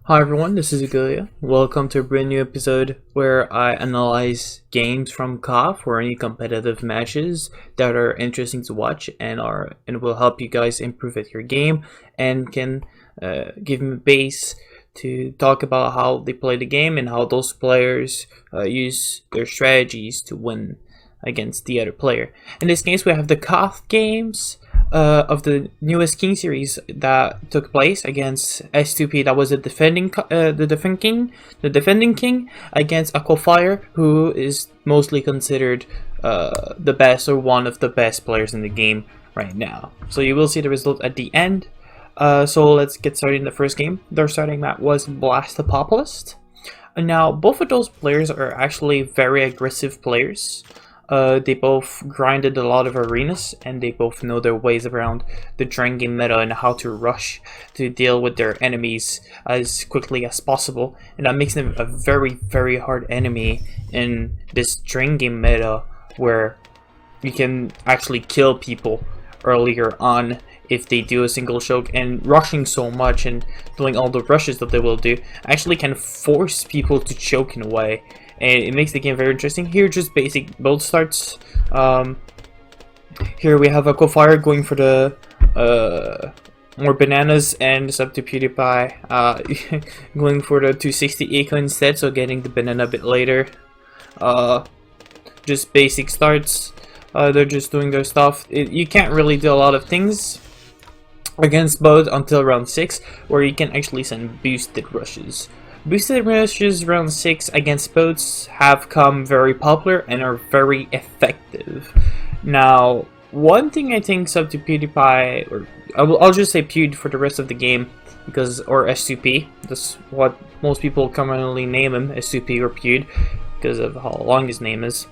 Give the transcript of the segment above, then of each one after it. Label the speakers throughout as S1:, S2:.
S1: Hi everyone, this is Egulio. Welcome to a brand new episode where I analyze games from KOTH or any competitive matches that are interesting to watch and will help you guys improve at your game and can give me a base to talk about how they play the game and how those players use their strategies to win against the other player. In this case, we have the KOTH games of the newest King series that took place against S2P. That was the defending king against Aquafire, who is mostly considered the best or one of the best players in the game right now. So you will see the result at the end. So let's get started in the first game. Their starting map was Blastopopolist. And now both of those players are actually very aggressive players. They both grinded a lot of arenas, and they both know their ways around the drain game meta and how to rush to deal with their enemies as quickly as possible. And that makes them a very, very hard enemy in this drain game meta, where you can actually kill people earlier on if they do a single choke. And rushing so much and doing all the rushes that they will do actually can force people to choke in a way. And it makes the game very interesting. Here, just basic build starts. Here we have Aquafire going for the more bananas, and it's up to PewDiePie going for the 260 eco instead, so getting the banana a bit later. Just basic starts. They're just doing their stuff. You can't really do a lot of things against both until round 6, where you can actually send boosted rushes. Boosted rushes round 6 against boats have come very popular and are very effective. Now, one thing I think is up to PewDiePie, or I'll just say Pewd for the rest of the game, because or S2P. That's what most people commonly name him, S2P or Pewd, because of how long his name is.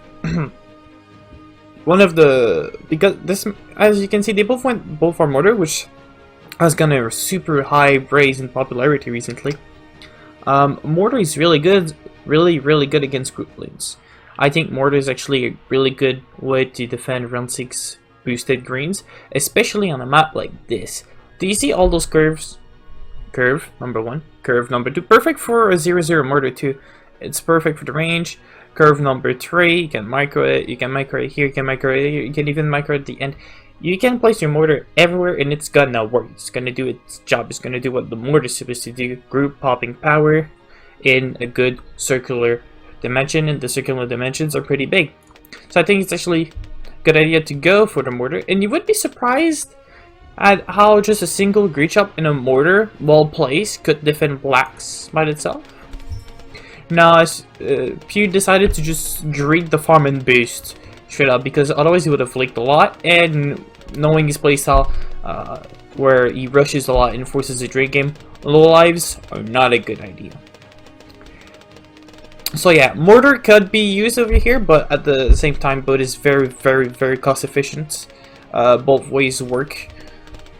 S1: Because this, as you can see, they both for Mortar, which has gotten a super high praise in popularity recently. Mortar is really good, really good against group bloons. I think Mortar is actually a really good way to defend round 6 boosted greens, especially on a map like this. Do you see all those curves? Curve number 1, curve number 2, perfect for a 0-0 Mortar too. It's perfect for the range. Curve number 3, you can micro it, you can micro it here, you can micro it here, you can even micro at the end. You can place your mortar everywhere and it's gonna work. It's gonna do its job. It's gonna do what the mortar is supposed to do. Group popping power in a good circular dimension, and the circular dimensions are pretty big. So I think it's actually a good idea to go for the mortar. And you would be surprised at how just a single greed shot in a mortar, well placed, could defend blacks by itself. Now, Pewd decided to just greed the farm and boost straight up, because otherwise he would have leaked a lot, and knowing his playstyle, where he rushes a lot and forces a drain game, low lives are not a good idea. So yeah, Mortar could be used over here, but at the same time, boat is very cost efficient. Both ways work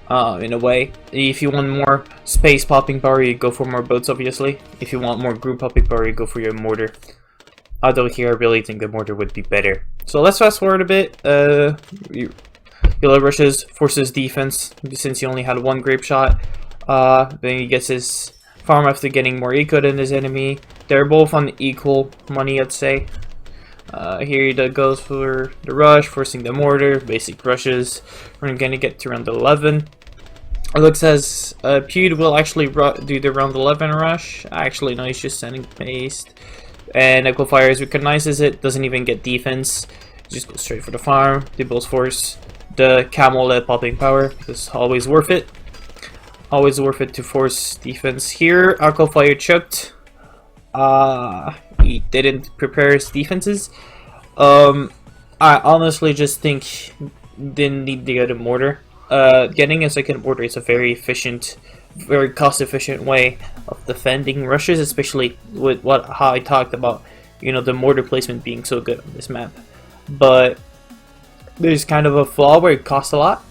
S1: in a way. If you want more space popping power, you go for more boats, obviously. If you want more group popping power, you go for your Mortar. Although here I really think the mortar would be better. So let's fast forward a bit. Yellow rushes, forces defense, since he only had one grape shot. Then he gets his farm after getting more eco than his enemy. They're both on equal money, I'd say. Here he goes for the rush, forcing the mortar, basic rushes. We're gonna get to round 11. It looks as Pewd will actually do the round 11 rush. Actually, no, he's just sending paste. And Aquafire recognizes it, doesn't even get defense, just goes straight for the farm. They both force the camel led popping power. It's always worth it. Always worth it to force defense. Here, Aquafire choked. He didn't prepare his defenses. I honestly just think didn't need to get a mortar. Getting a second mortar is a very efficient, very cost-efficient way of defending rushes, especially with how I talked about, you know, the mortar placement being so good on this map. But there's kind of a flaw where it costs a lot.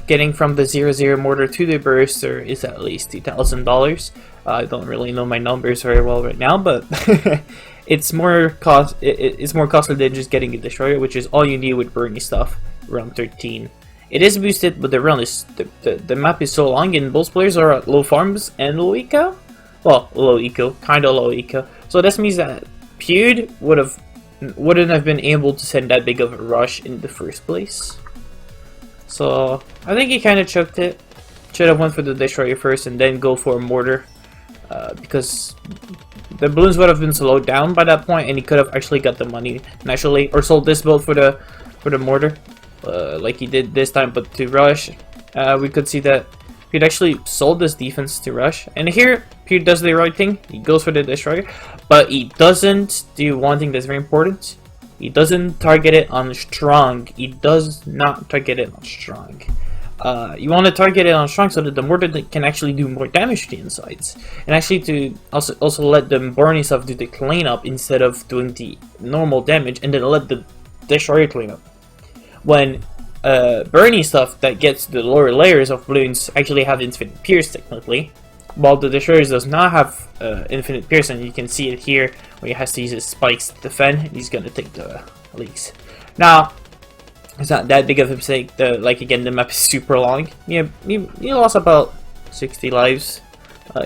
S1: Getting from the 0-0 mortar to the burster is at least $2,000. I don't really know my numbers very well right now, but it's more costly than just getting a destroyer, which is all you need with burning stuff around 13. It is boosted, but the map is so long and both players are at low farms and low eco well, low eco, kind of low eco. So this means that Pewd wouldn't have been able to send that big of a rush in the first place. So I think he kind of choked it. Should have went for the destroyer first and then go for a mortar, because the balloons would have been slowed down by that point, and he could have actually got the money naturally, or sold this build for the mortar, like he did this time. But to rush, we could see that Pewd actually sold this defense to rush, and here Pewd does the right thing. He goes for the destroyer, but he doesn't do one thing that's very important. He doesn't target it on strong. He does not target it on strong. You want to target it on strong so that the mortar can actually do more damage to the insides, and actually to also let the burning stuff do the cleanup instead of doing the normal damage, and then let the destroyer clean up. When burning stuff that gets the lower layers of balloons actually have infinite pierce technically, while the destroyers does not have infinite pierce, and you can see it here where he has to use his spikes to defend. He's gonna take the leaks. Now, it's not that big of a mistake. Like again, the map is super long. You lost about 60 lives,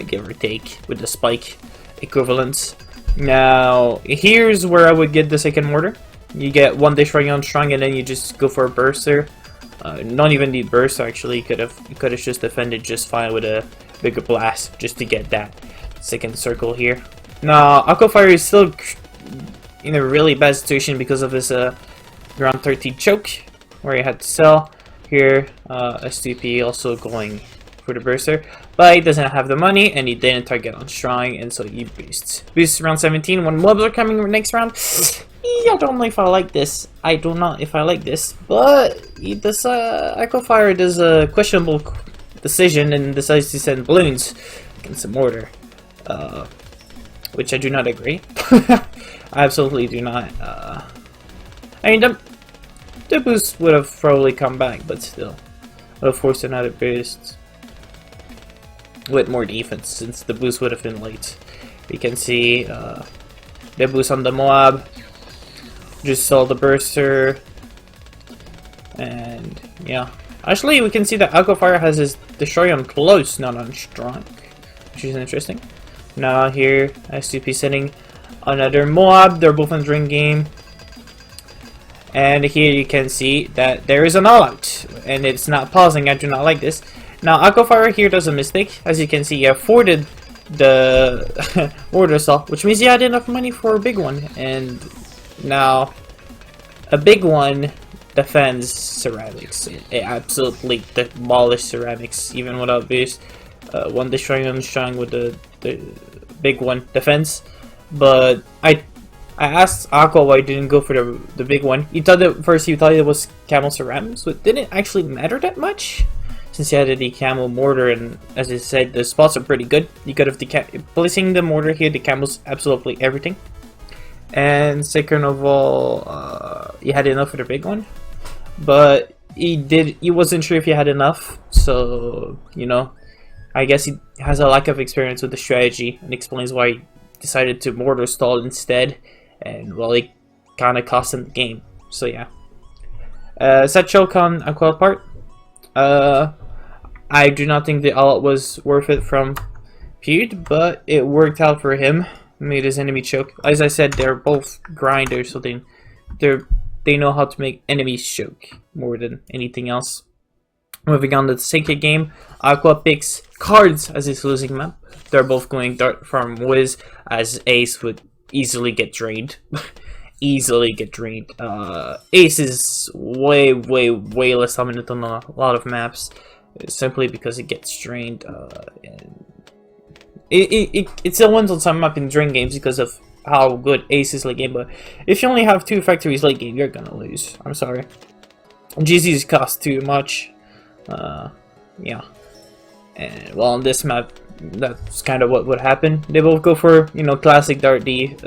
S1: give or take, with the spike equivalents. Now, here's where I would get the second mortar. You get one destroyer on strong, and then you just go for a burster. Not even need burst actually. You could have just defended just fine with a bigger blast just to get that second circle here. Now, Aquafire is still in a really bad situation because of his round 30 choke, where he had to sell. Here, S2P also going for the burster, but he doesn't have the money, and he didn't target on strong, and so he boosts. Boosts round 17 when mobs are coming next round. I don't know if I like this. I do not if I like this, but Aquafire does a questionable decision and decides to send balloons against the mortar, which I do not agree. I absolutely do not. I mean, the boost would have probably come back, but still would have forced another boost with more defense, since the boost would have been late. You can see the boost on the Moab. Just saw the burster, and yeah, actually we can see that Aquafire has his destroyer on close, not on strong, which is interesting. Now here, S2P sending another Moab. They're both in drink game, and here you can see that there is an all-out, and it's not pausing. I do not like this. Now Aquafire here does a mistake. As you can see, he afforded the order assault, which means he had enough money for a big one, and now a big one defends ceramics. It absolutely demolished ceramics even without boost. One destroying on strong with the big one defense, but I asked Aqua why he didn't go for the big one. He thought that first he thought it was camel ceramics, so it didn't actually matter that much since he had the camel mortar, and as I said, the spots are pretty good. You could have placing the mortar here, the camels absolutely everything. And second of all, he had enough for the big one, but he wasn't sure if he had enough, so you know, I guess he has a lack of experience with the strategy, and explains why he decided to mortar stall instead, and well, it kind of cost him the game. So yeah, set choke on Aqua part. I do not think the all was worth it from Pewd, but it worked out for him. Made his enemy choke. As I said, they're both grinders, so they know how to make enemies choke more than anything else. Moving on to the second game, Aqua picks cards as his losing map. They're both going Dart from Wiz, as Ace would easily get drained. Easily get drained. Ace is way less dominant on a lot of maps, simply because it gets drained. And it still wins on some map in drain games because of how good Ace is late game, but if you only have 2 factories late game, you're gonna lose. I'm sorry. GZs cost too much. Yeah. And well, on this map, that's kind of what would happen. They both go for, you know, classic Dart D,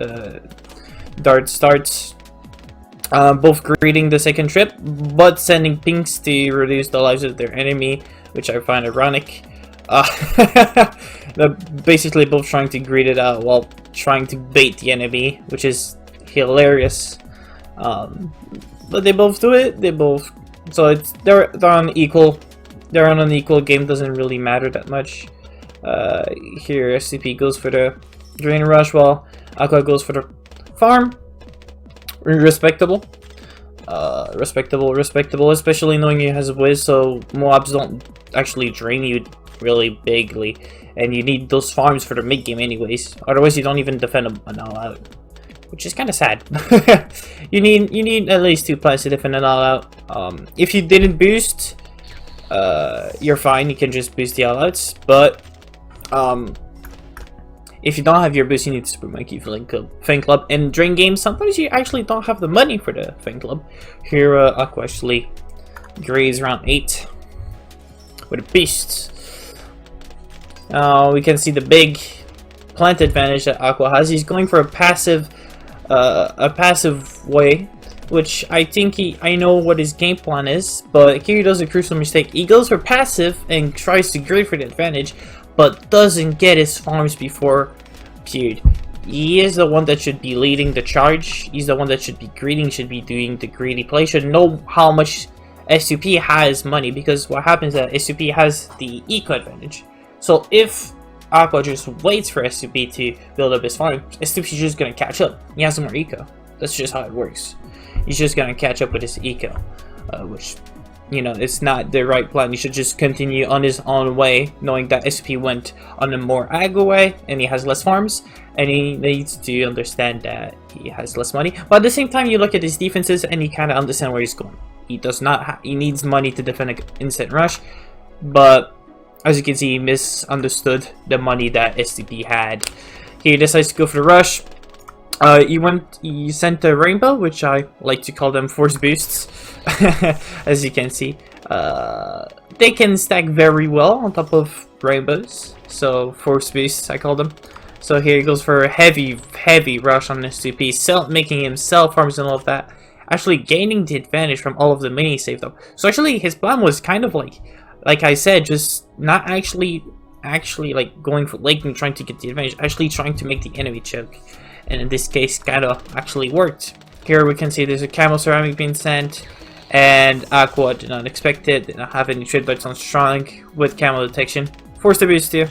S1: Dart starts. Both greeting the second trip, but sending pinks to reduce the lives of their enemy, which I find ironic. They're basically both trying to greet it out while trying to bait the enemy, which is hilarious. But they both do it. They both, so they're on equal. They're on an equal game. Doesn't really matter that much. Here SCP goes for the Drain Rush while Aqua goes for the farm. Respectable. Respectable, especially knowing he has a whiz, so mobs don't actually drain you really bigly, and you need those farms for the mid game anyways. Otherwise, you don't even defend an all out, which is kind of sad. you need at least 2 plants to defend an all out. If you didn't boost, you're fine. You can just boost the all outs, but if you don't have your boost, you need to Super Monkey Fan Club. And during games, sometimes you actually don't have the money for the Fan Club. Here, Aqua actually grades round 8 with a beast. We can see the big plant advantage that Aqua has. He's going for a passive way, which I think I know what his game plan is. But here he does a crucial mistake. He goes for passive and tries to grade for the advantage, but doesn't get his farms before Pewd. He is the one that should be leading the charge. He's the one that should be greeting, should be doing the greedy play, should know how much SUP has money, because what happens is that SUP has the eco advantage. So if Aqua just waits for SUP to build up his farm, SUP is just going to catch up. He has more eco. That's just how it works. He's just going to catch up with his eco, which, you know, it's not the right plan. He should just continue on his own way, knowing that SCP went on a more aggro way and he has less farms, and he needs to understand that he has less money. But at the same time, you look at his defenses and you kind of understand where he's going. He does not he needs money to defend an instant rush, but as you can see, he misunderstood the money that SCP had. He decides to go for the rush. He sent a rainbow, which I like to call them force boosts. As you can see, they can stack very well on top of rainbows, so force boosts I call them. So here he goes for a heavy rush on SCP, making himself farms and all of that, actually gaining the advantage from all of the mini saved up. So actually his plan was kind of like I said, just not actually like going for lake and trying to get the advantage, actually trying to make the enemy choke. And in this case, kind of actually worked. Here we can see there's a camo ceramic being sent, and Aqua did not expect it, did not have any trade bites on strong with camo detection. Forced to boost here.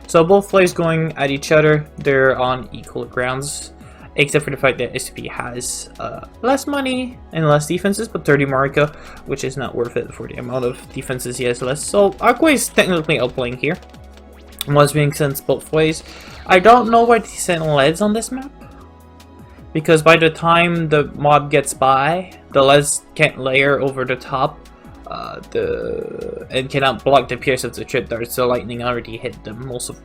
S1: So both players going at each other, they're on equal grounds, except for the fact that SCP has less money and less defenses, but 30 Marika, which is not worth it for the amount of defenses he has less. So Aqua is technically outplaying here. Was being sent both ways. I don't know why they sent leads on this map, because by the time the mob gets by, the leads can't layer over the top and cannot block the pierce of the trip darts. The lightning already hit them most of,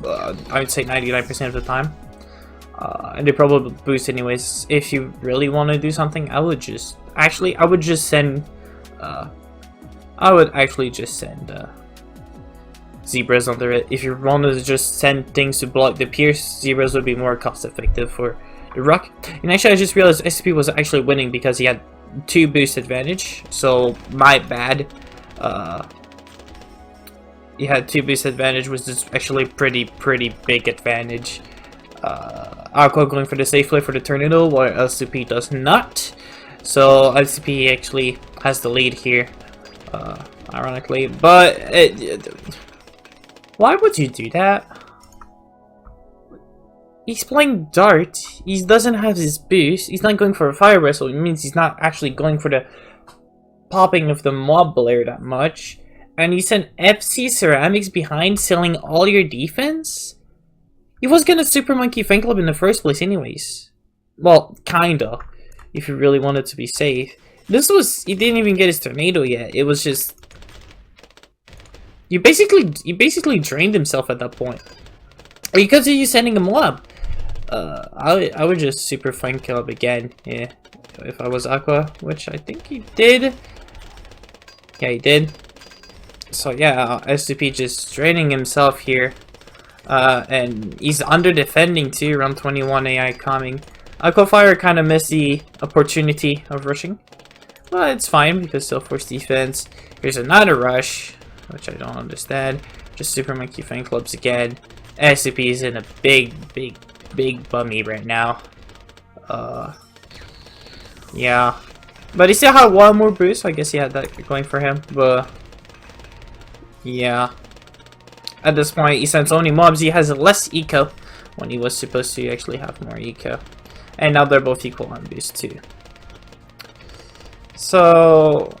S1: I would say 99% of the time, and they probably boost anyways. If you really want to do something, I would just send zebras under it. If you want to just send things to block the pierce, zebras would be more cost effective for the rock. And actually I just realized SCP was actually winning because he had 2 boost advantage, so my bad. He had 2 boost advantage, which is actually pretty big advantage. Aqua going for the safe play for the tornado, while LCP does not. So LCP actually has the lead here, ironically, but why would you do that? He's playing Dart. He doesn't have his boost. He's not going for a fire wrestle. It means he's not actually going for the popping of the mob layer that much. And you sent FC Ceramics behind, selling all your defense? He was gonna Super Monkey Fan Club in the first place anyways. Well, kinda. If you really wanted to be safe. He didn't even get his tornado yet. It was just... He basically drained himself at that point. Because of you sending a mob. I would just Super Fan Club again. Yeah, if I was Aqua, which I think he did. Yeah, he did. So yeah, SCP just draining himself here. And he's under defending too. Round 21 AI coming. Aquafire kind of missed the opportunity of rushing. Well, it's fine because still force defense. Here's another rush, which I don't understand. Just Super Monkey Fan Clubs again. SCP is in a big bummy right now. Yeah. But he still had one more boost, so I guess he had that going for him. But yeah. at this point he sends only mobs. He has less eco when he was supposed to actually have more eco. And now they're both equal on boost too. So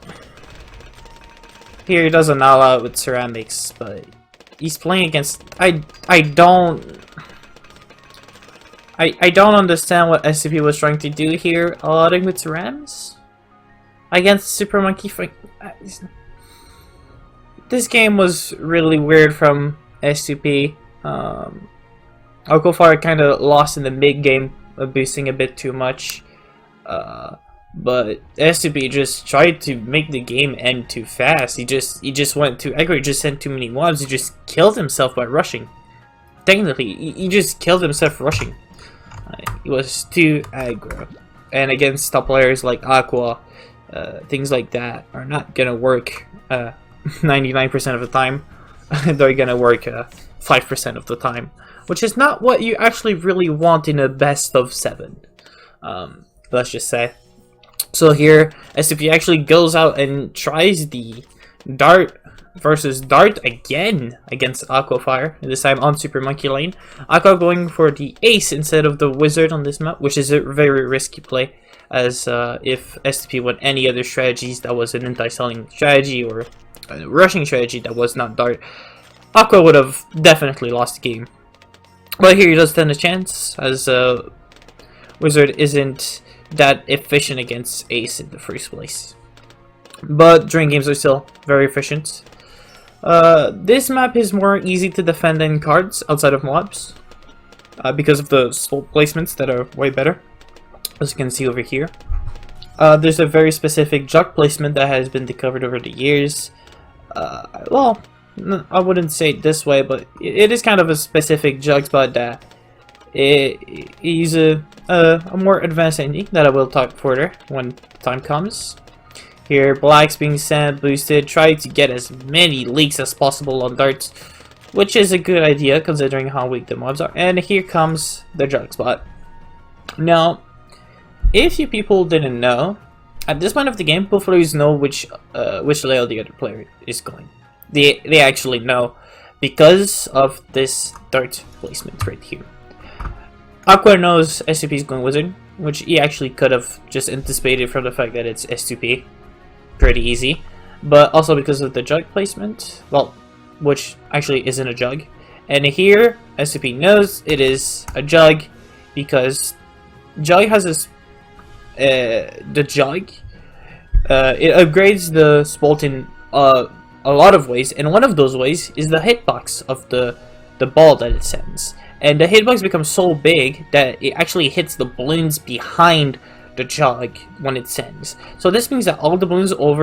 S1: here he does an all-out with ceramics, but he's playing against... I don't understand what SCP was trying to do here, all-outing with ceramics against Super Monkey Frank. This game was really weird from SCP. Aquafire kind of lost in the mid-game, boosting a bit too much. But SCP just tried to make the game end too fast. He just went too aggro. He just sent too many mobs. He just killed himself by rushing. Technically, he just killed himself rushing. He was too aggro. And against top players like Aqua, things like that are not gonna work 99% of the time. They're gonna work 5% of the time, which is not what you actually really want in a best of 7. Let's just say. So here, SCP actually goes out and tries the Dart versus Dart again against Aquafire, this time on Super Monkey Lane. Aqua going for the Ace instead of the Wizard on this map, which is a very risky play, as if SCP went any other strategies that was an anti-selling strategy or a rushing strategy that was not Dart, Aqua would have definitely lost the game. But here he does stand a chance, as Wizard isn't that efficient against Ace in the first place. But drain games are still very efficient. This map is more easy to defend than cards outside of mobs, because of the spot placements that are way better, as you can see over here. There's a very specific jug placement that has been discovered over the years. Well, I wouldn't say it this way, but it is kind of a specific jug spot that is a more advanced ending that I will talk further when time comes. Here, Black's being sent, boosted, try to get as many leaks as possible on darts, which is a good idea considering how weak the mobs are. And here comes the jug spot. Now, if you people didn't know, at this point of the game, both players know which layout the other player is going. They actually know because of this dart placement right here. Aqua knows SCP is going Wizard, which he actually could have just anticipated from the fact that it's S2P. Pretty easy. But also because of the jug placement, well, which actually isn't a jug. And here, SCP knows it is a jug because jug has this, the jug, it upgrades the spot in a lot of ways, and one of those ways is the hitbox of the ball that it sends. And the hitbox becomes so big that it actually hits the balloons behind the jug when it sends. So this means that all the balloons all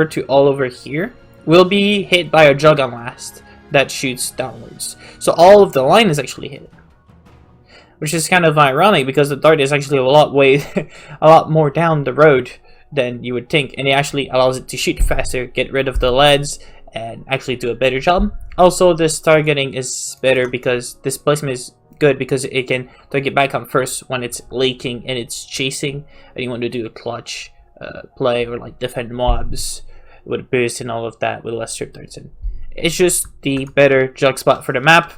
S1: over here will be hit by a jug on last that shoots downwards. So all of the line is actually hit, which is kind of ironic because the dart is actually a lot more down the road than you would think, and it actually allows it to shoot faster, get rid of the leads, and actually do a better job. Also, this targeting is better because this placement is good because it can target back on first when it's leaking and it's chasing, and you want to do a clutch play or like defend mobs with a boost and all of that with less strip darts in. It's just the better jug spot for the map.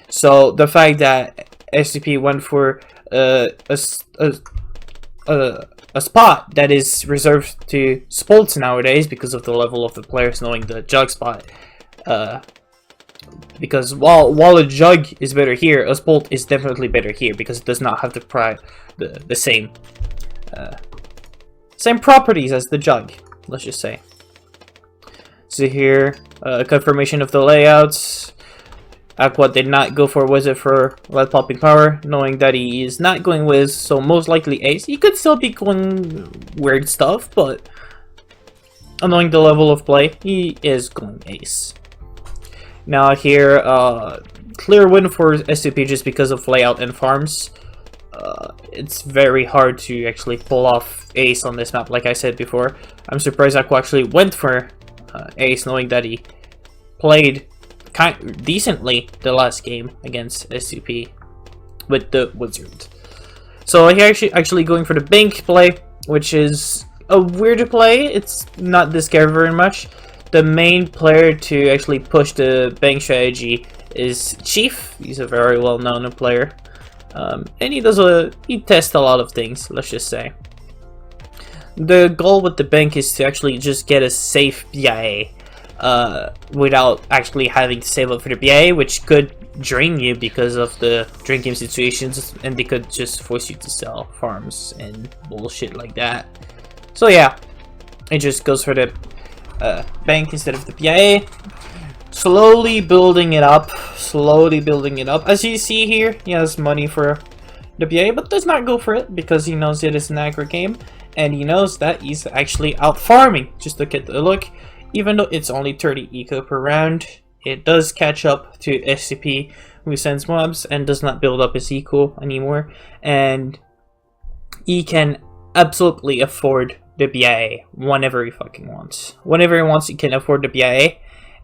S1: So the fact that SCP went for a spot that is reserved to spots nowadays because of the level of the players knowing the jug spot. Because while a jug is better here, a spot is definitely better here because it does not have the same properties as the jug, let's just say. So here, confirmation of the layouts. Aqua did not go for Wizard for lead popping power, knowing that he is not going Wiz, so most likely Ace. He could still be going weird stuff, but knowing the level of play, he is going Ace. Now here, clear win for SCP just because of layout and farms. It's very hard to actually pull off Ace on this map, like I said before. I'm surprised Aqua actually went for Ace, knowing that he played decently the last game against SCP with the Wizard. So he actually going for the bank play, which is a weird play. It's not discovered very much. the main player to actually push the bank strategy is Chief. He's a very well-known player, and he tests a lot of things. Let's just say the goal with the bank is to actually just get a safe BIA, without actually having to save up for the BIA, which could drain you because of the drain game situations, and they could just force you to sell farms and bullshit like that. So yeah, it just goes for the bank instead of the BIA. Slowly building it up. As you see here, he has money for the BIA, but does not go for it because he knows it is an aggro game, and he knows that he's actually out farming. Just look at the look. Even though it's only 30 eco per round, it does catch up to SCP, who sends mobs and does not build up his eco anymore, and he can absolutely afford the BIA whenever he fucking wants. Whenever he wants, he can afford the BIA,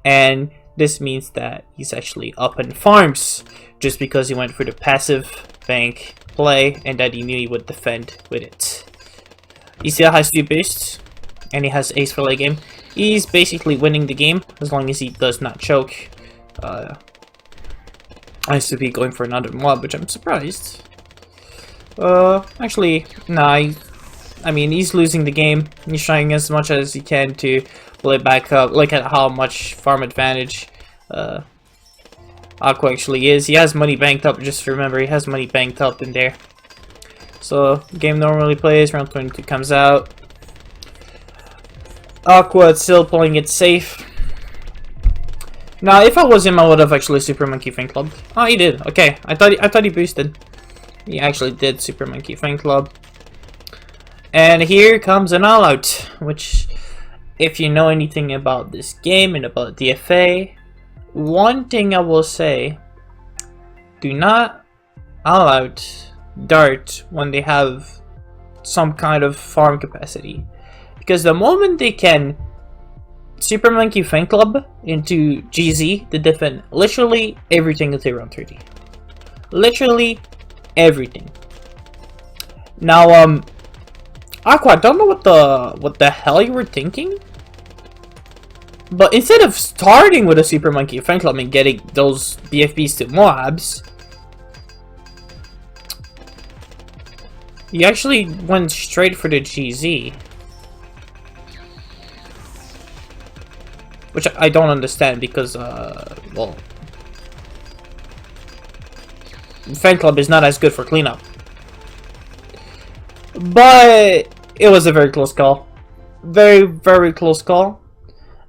S1: and this means that he's actually up in farms just because he went for the passive bank play and that he knew he would defend with it. He still has 2 boosts, and he has ace for late game. He's basically winning the game as long as he does not choke. I used to be going for another mob, which I'm surprised. Actually, nah. I mean, he's losing the game. He's trying as much as he can to play back up. Look at how much farm advantage Aqua actually is. He has money banked up. Just remember, he has money banked up in there. So, game normally plays. Round 22 comes out. Aqua is still playing it safe. Now, if I was him, I would have actually Super Monkey Fan Club. Oh, he did. Okay, I thought he boosted. He actually did Super Monkey Fan Club. And here comes an all-out, which, if you know anything about this game and about DFA, one thing I will say: do not all-out dart when they have some kind of farm capacity. Because the moment they can Super Monkey Fan Club into GZ, they defend literally everything until round 30. Literally everything. Now, Aqua, I don't know what the hell you were thinking, but instead of starting with a Super Monkey Fan Club and getting those BFBs to mobs, you actually went straight for the GZ. Which I don't understand because, well, Fan Club is not as good for cleanup. But it was a very close call. Very, very close call.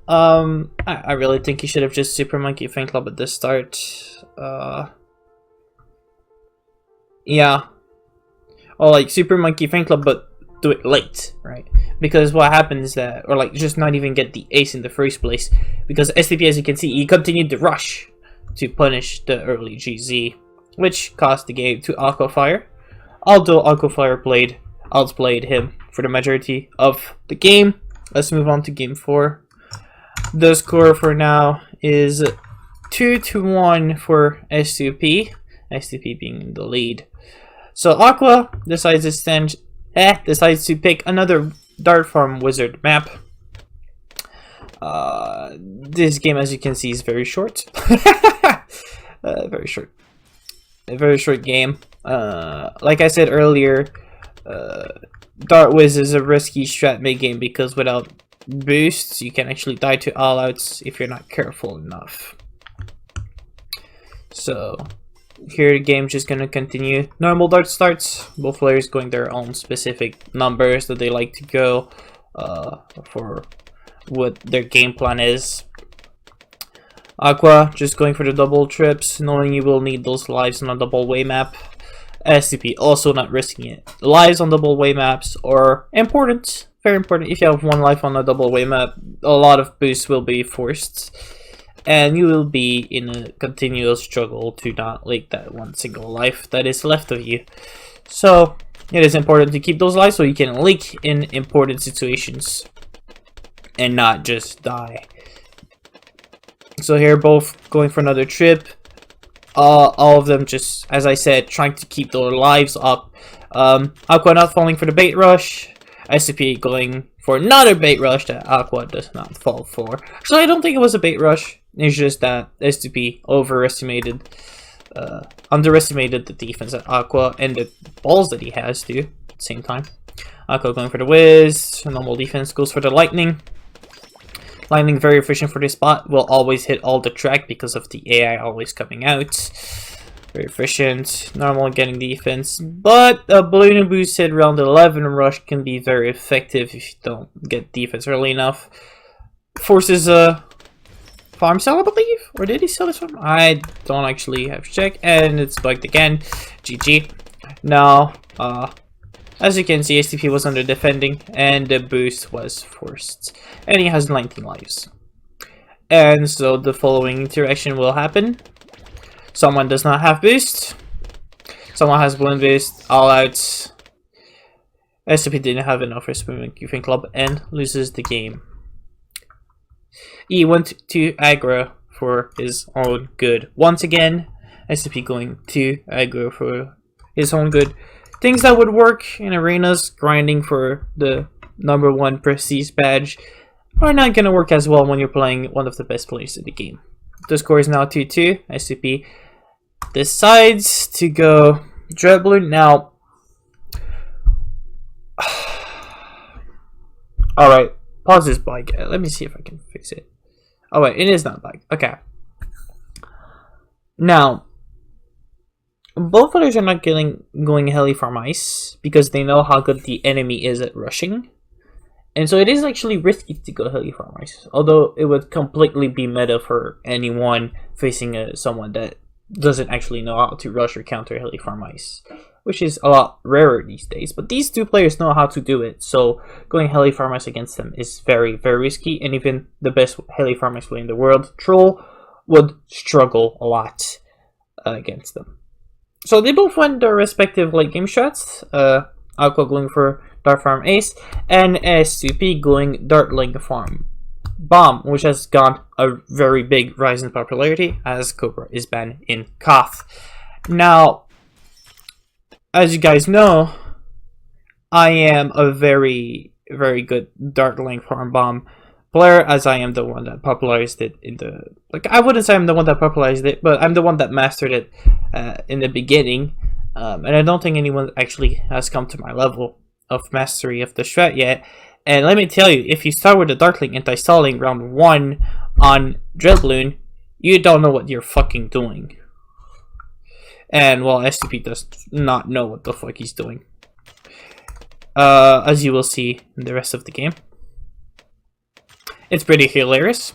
S1: I really think he should have just Super Monkey Fan Club at the start. Yeah. Or like Super Monkey Fan Club, but do it late, right? Because what happens is that, or like just not even get the ace in the first place, because STP, as you can see, he continued to rush to punish the early GZ, which cost the game to Aquafire. Although Aquafire outplayed him for the majority of the game. Let's move on to game 4. The score for now is 2-1 for S2P. S2P being in the lead. So Aqua decides to pick another Dart Farm Wizard map. This game, as you can see, is very short. Very short. A very short game. Like I said earlier, Dart Wiz is a risky strat mid game because without boosts, you can actually die to all-outs if you're not careful enough. So here the game's just gonna continue. Normal Dart starts. Both players going their own specific numbers that they like to go for what their game plan is. Aqua just going for the double trips, knowing you will need those lives on a double way map. SCP also not risking it. Lives on double way maps are important, very important. If you have one life on a double way map, a lot of boosts will be forced, and you will be in a continuous struggle to not leak that one single life that is left of you. So it is important to keep those lives so you can leak in important situations and not just die. So here, both going for another trip. All of them just, as I said, trying to keep their lives up. Aqua not falling for the bait rush. SCP going for another bait rush that Aqua does not fall for. So I don't think it was a bait rush. It's just that STP underestimated the defense at Aqua and the balls that he has too at the same time. Aqua going for the whiz, normal defense goes for the lightning. Lightning very efficient for this spot, will always hit all the track because of the AI always coming out. Very efficient, normal getting defense, but a balloon boosted round 11 rush can be very effective if you don't get defense early enough. Forces a farm sell, I believe, or did he sell this one? I don't actually have to check, and it's bugged again. GG. Now, as you can see, STP was under defending, and the boost was forced, and he has 19 lives. And so the following interaction will happen. Someone does not have boost. Someone has balloon boost. All out. STP didn't have enough for Swimming Goofing Club and loses the game. He went to aggro for his own good. Once again, STP going to aggro for his own good. Things that would work in arenas, grinding for the #1 prestige badge, are not going to work as well when you're playing one of the best players in the game. The score is now 2-2. STP decides to go Dreadballoon. Now, alright, pause this bug. Let me see if I can fix it. Oh wait, it is not bug. Okay. Now, both players are not going heli farm ice because they know how good the enemy is at rushing. And so it is actually risky to go heli farm ice, although it would completely be meta for anyone facing someone that doesn't actually know how to rush or counter heli farm ice, which is a lot rarer these days. But these two players know how to do it, so going heli farm ice against them is very, very risky, and even the best heli farm ice player in the world, Troll, would struggle a lot against them. So they both went their respective late game shots. Aqua going for Dart Farm Ace, and STP going Dartling Farm Bomb, which has got a very big rise in popularity as Cobra is banned in KOTH. Now, as you guys know, I am a very, very good Dartling Farm Bomb player, as I am the one that popularized it in the... I wouldn't say I'm the one that popularized it, but I'm the one that mastered it in the beginning. And I don't think anyone actually has come to my level of mastery of the strat yet. And let me tell you, if you start with the Darkling anti-stalling round 1 on Dreadballoon, you don't know what you're fucking doing. And well, STP does not know what the fuck he's doing, as you will see in the rest of the game. It's pretty hilarious.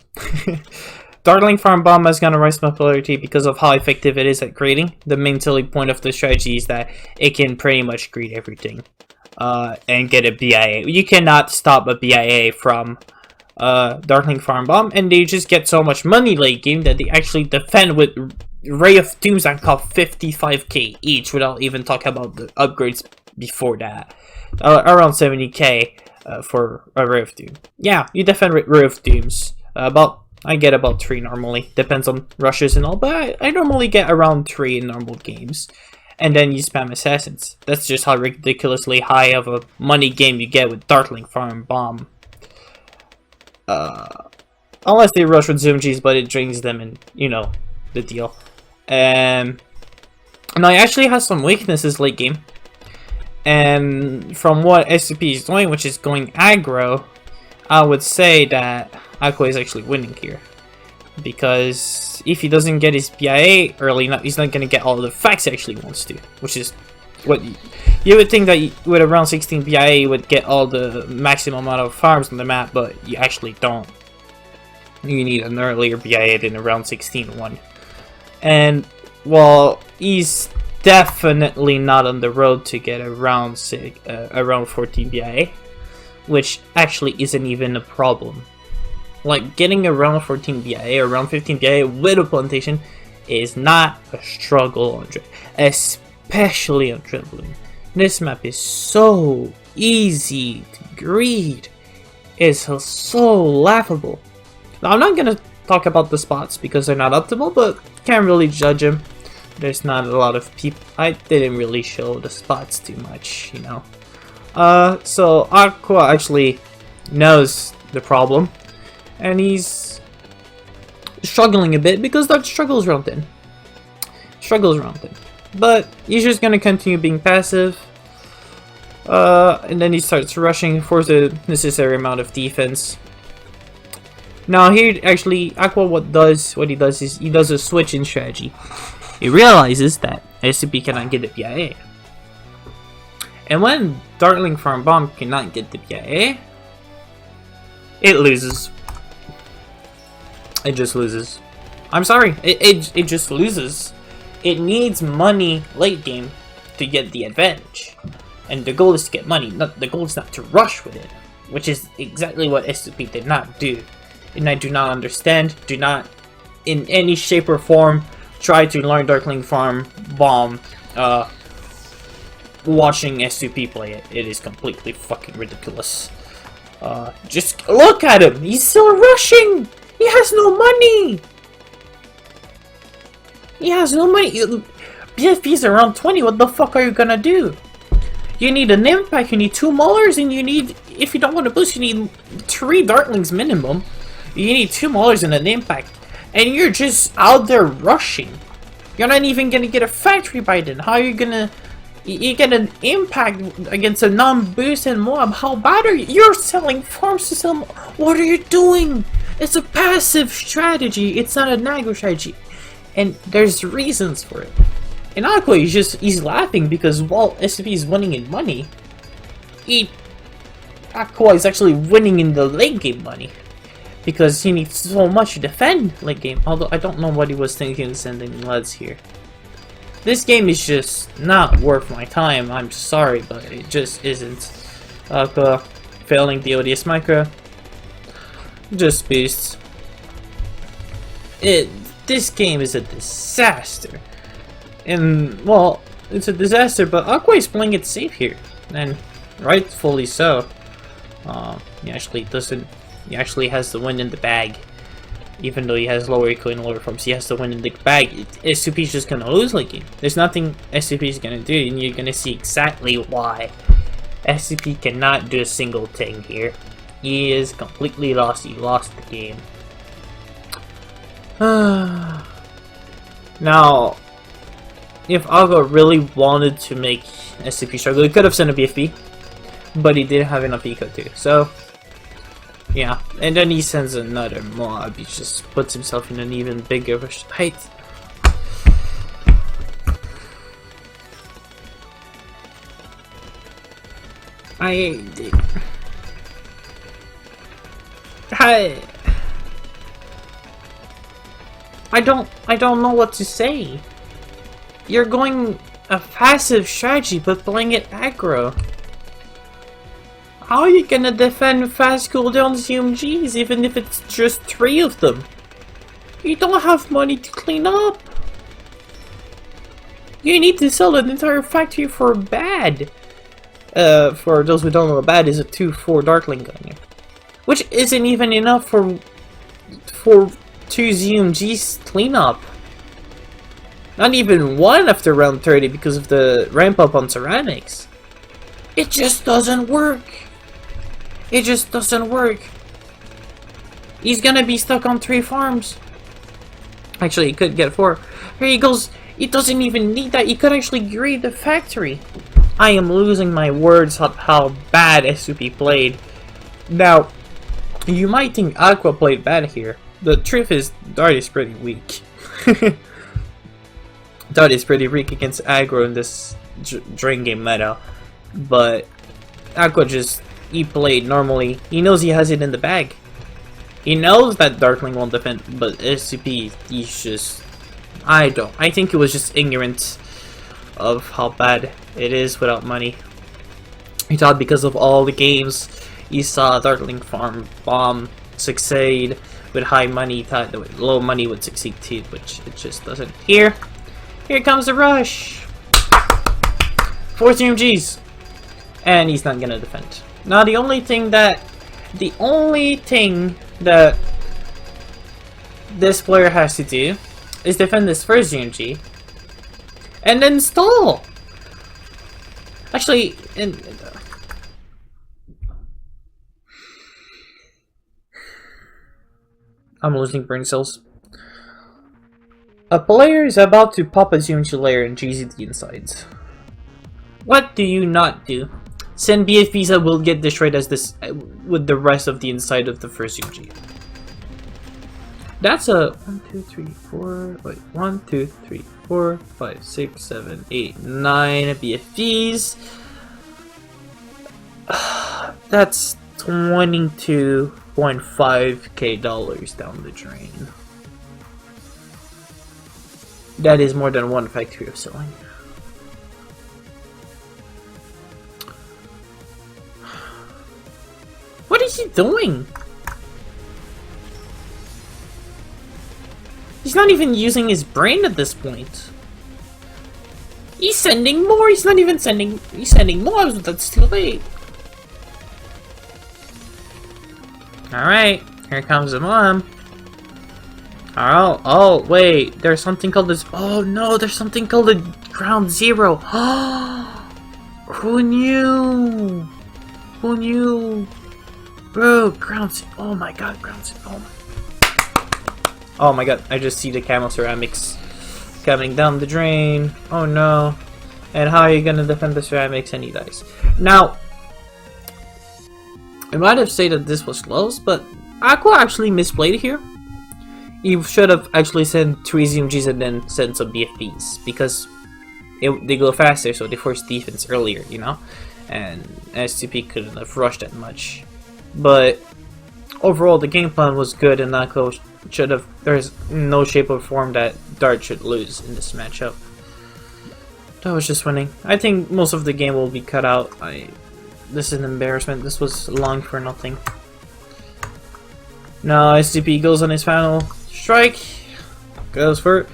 S1: Dartling Farm Bomb has gonna rise in popularity because of how effective it is at grading. The main selling point of the strategy is that it can pretty much grade everything and get a BIA. You cannot stop a BIA from Dartling Farm Bomb, and they just get so much money late game that they actually defend with Ray of Dooms that cost 55k each, without even talking about the upgrades before that. Around 70k for a Ray of Doom. Yeah, you defend with Ray of Dooms. I get about 3 normally. Depends on rushes and all, but I normally get around 3 in normal games. And then you spam Assassins. That's just how ridiculously high of a money game you get with Dartling Farm Bomb. Unless they rush with Zoom Gs, but it drains them, and you know the deal. And I actually have some weaknesses late game. And from what SCP is doing, which is going aggro, I would say that Aqua is actually winning here. Because if he doesn't get his BIA early enough, he's not going to get all the facts he actually wants to. Which is what you would think, that with around 16 BIA you would get all the maximum amount of farms on the map, but you actually don't. You need an earlier BIA than around 16 one. And well, he's definitely not on the road to get around 14 BIA, which actually isn't even a problem. Like, getting around 14 BIA or around 15 BIA with a plantation is not a struggle on especially on Dreadballoon. This map is so easy to greed. It's so laughable. Now, I'm not gonna talk about the spots because they're not optimal, but can't really judge them. There's not a lot of people. I didn't really show the spots too much, you know. So Aqua actually knows the problem, and he's struggling a bit because that struggles round in. But he's just gonna continue being passive. And then he starts rushing for the necessary amount of defense. Now here, actually, Aqua what he does is he does a switch in strategy. He realizes that SCP cannot get the PIA. And when Darkling Farm Bomb cannot get the PIA, it loses. It just loses. I'm sorry, it just loses. It needs money late game to get the advantage. And the goal is to get money, the goal is not to rush with it. Which is exactly what SCP did not do. And I do not understand, do not in any shape or form try to learn Darkling Farm Bomb watching SCP play it. It is completely fucking ridiculous. Just look at him, he's still rushing! He has no money! He has no money! BFP's around 20, what the fuck are you gonna do? You need an impact, you need 2 Maulers, and you need, if you don't want to boost, you need 3 Darklings minimum. You need 2 Maulers and an impact. And you're just out there rushing. You're not even gonna get a factory by then. How are you gonna... You get an impact against a non-boosted mob. How bad are you? You're selling farms to sell... What are you doing? It's a passive strategy. It's not an aggro strategy. And there's reasons for it. And Aqua he's laughing because while SCP is winning in money, Aqua is actually winning in the late game money. Because he needs so much to defend late game. Although I don't know what he was thinking of sending LUDs here. This game is just not worth my time. I'm sorry, but it just isn't. Aqua failing the ODS micro. Just beasts. This game is a disaster. And, well, it's a disaster, but Aqua is playing it safe here. And rightfully so. He actually doesn't... He actually has the win in the bag. Even though he has lower eco and lower farms, he has the win in the bag. SCP is just gonna lose like it. There's nothing SCP is gonna do, and you're gonna see exactly why. SCP cannot do a single thing here. He is completely lost. He lost the game. Now, if Algo really wanted to make SCP struggle, he could have sent a BFB, but he didn't have enough eco too. So, yeah. And then he sends another mob. He just puts himself in an even bigger height. I don't know what to say. You're going a passive strategy, but playing it aggro. How are you gonna defend fast cooldown CMGs, even if it's just 3 of them? You don't have money to clean up. You need to sell an entire factory for bad. For those who don't know, what bad is a 2-4 Darkling gun, which isn't even enough for 2 ZMGs cleanup. Not even 1 after round 30 because of the ramp up on ceramics. It just doesn't work. It just doesn't work. He's gonna be stuck on 3 farms. Actually, he could get 4. Here he goes. He doesn't even need that. He could actually grade the factory. I am losing my words of how bad SCP played. Now, you might think Aqua played bad here. The truth is, Dart is pretty weak. Dart is pretty weak against aggro in this drain game meta. But Aqua just, he played normally. He knows he has it in the bag. He knows that Darkling won't defend, but SCP, he's just... I think he was just ignorant of how bad it is without money. He thought because of all the games he saw Darkling Farm Bomb succeed with high money, he thought that with low money would succeed too, which it just doesn't. Here comes the rush! 4 CMGs! And he's not gonna defend. Now the only thing that this player has to do is defend this first GMG and then stall. Actually, I'm losing brain cells. A player is about to pop a UMG layer and GZ the insides. What do you not do? Send BFBs that will get destroyed as this with the rest of the inside of the first UMG. That's a 1, 2, 3, 4. Wait, 1, 2, 3, 4, 5, 6, 7, 8, 9 BFBs. That's $22.5k down the drain. That is more than one factory of selling. What is he doing? He's not even using his brain at this point. He's sending more. He's not even sending. He's sending more. That's too late. Alright, here comes the mom. Oh, wait, there's something called this. Oh no, there's something called the ground zero. Who knew? Who knew? Bro, ground zero. Oh my god, ground zero. Oh my god, I just see the camo ceramics coming down the drain. Oh no. And how are you gonna defend the ceramics? And he dies. Now, I might have said that this was close, but Aqua actually misplayed here. He should have actually sent 3 ZMGs and then sent some BFBs, because they go faster, so they force defense earlier, you know? And STP couldn't have rushed that much. But overall, the game plan was good, and Aqua should have. There's no shape or form that Dart should lose in this matchup. That was just winning. I think most of the game will be cut out. This is an embarrassment. This was long for nothing. Now SCP goes on his final strike. Goes for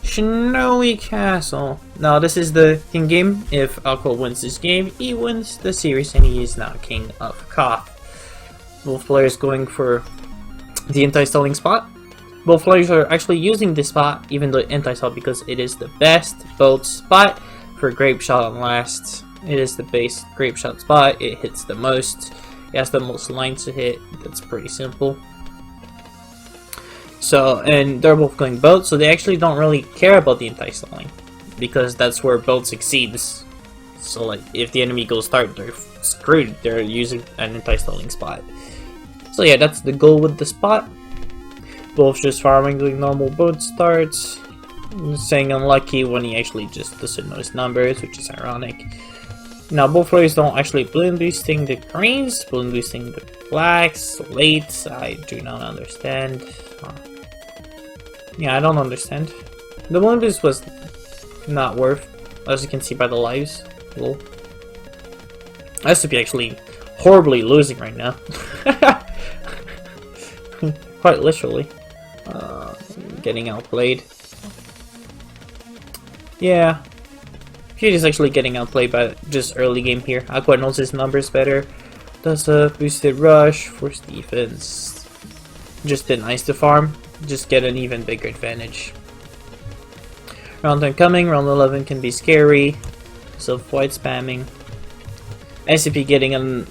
S1: Snowy Castle. Now this is the king game. If Aqua wins this game, he wins the series and he is now king of KOTH. Both players going for the anti-stalling spot. Both players are actually using this spot, even though anti-stall, because it is the best boat spot for grape shot on last. It is the base grape shot spot. It hits the most. It has the most lines to hit. That's pretty simple. So, and they're both going boat, so they actually don't really care about the anti-stalling, because that's where boat succeeds. So, like, if the enemy goes start, they're screwed. They're using an anti-stalling spot. So yeah, that's the goal with the spot. Both just farming, doing normal boat starts. Saying unlucky when he actually just doesn't know his numbers, which is ironic. Now, both players don't actually balloon boosting the greens, balloon boosting the blacks late. I do not understand. Yeah, I don't understand. The balloon boost was not worth, as you can see by the lives. Lol. SCP actually horribly losing right now. Quite literally. Getting outplayed. Yeah. Pewd is actually getting outplayed by just early game here. Aqua knows his numbers better. Does a boosted rush, force defense. Just denies the farm. Just get an even bigger advantage. Round 10 coming. Round 11 can be scary. So void spamming. SCP getting an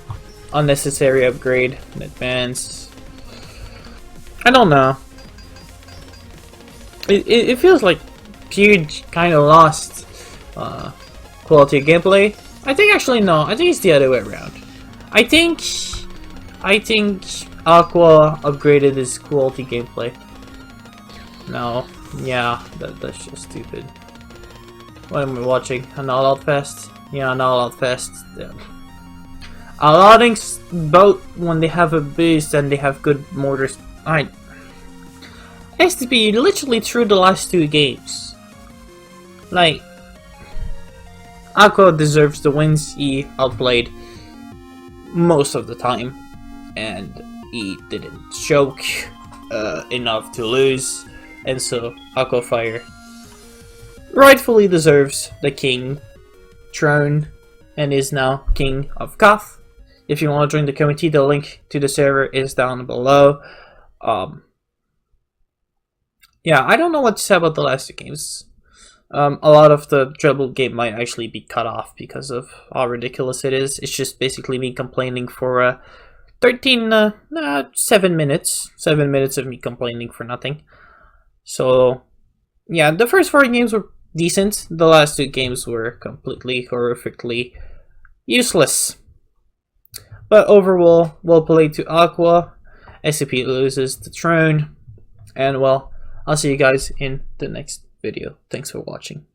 S1: unnecessary upgrade in advance. I don't know. It feels like Pewd kind of lost quality of gameplay. I think actually no. I think it's the other way around. I think Aqua upgraded his quality gameplay. No, yeah, that's just stupid. What am I watching? An all-out fest? Yeah, an all-out fest. Yeah. Allowing both when they have a boost and they have good mortars. STP literally threw the last 2 games. Like, Aqua deserves the wins. He outplayed most of the time, and he didn't choke enough to lose, and so Aquafire rightfully deserves the king throne and is now king of KOTH. If you want to join the community, the link to the server is down below. Yeah, I don't know what to say about the last 2 games. A lot of the treble game might actually be cut off because of how ridiculous it is. It's just basically me complaining for 7 minutes. 7 minutes of me complaining for nothing. So, yeah, the first 4 games were decent. The last 2 games were completely, horrifically useless. But overall, well played to Aqua. SCP loses the throne. And well, I'll see you guys in the next video. Thanks for watching.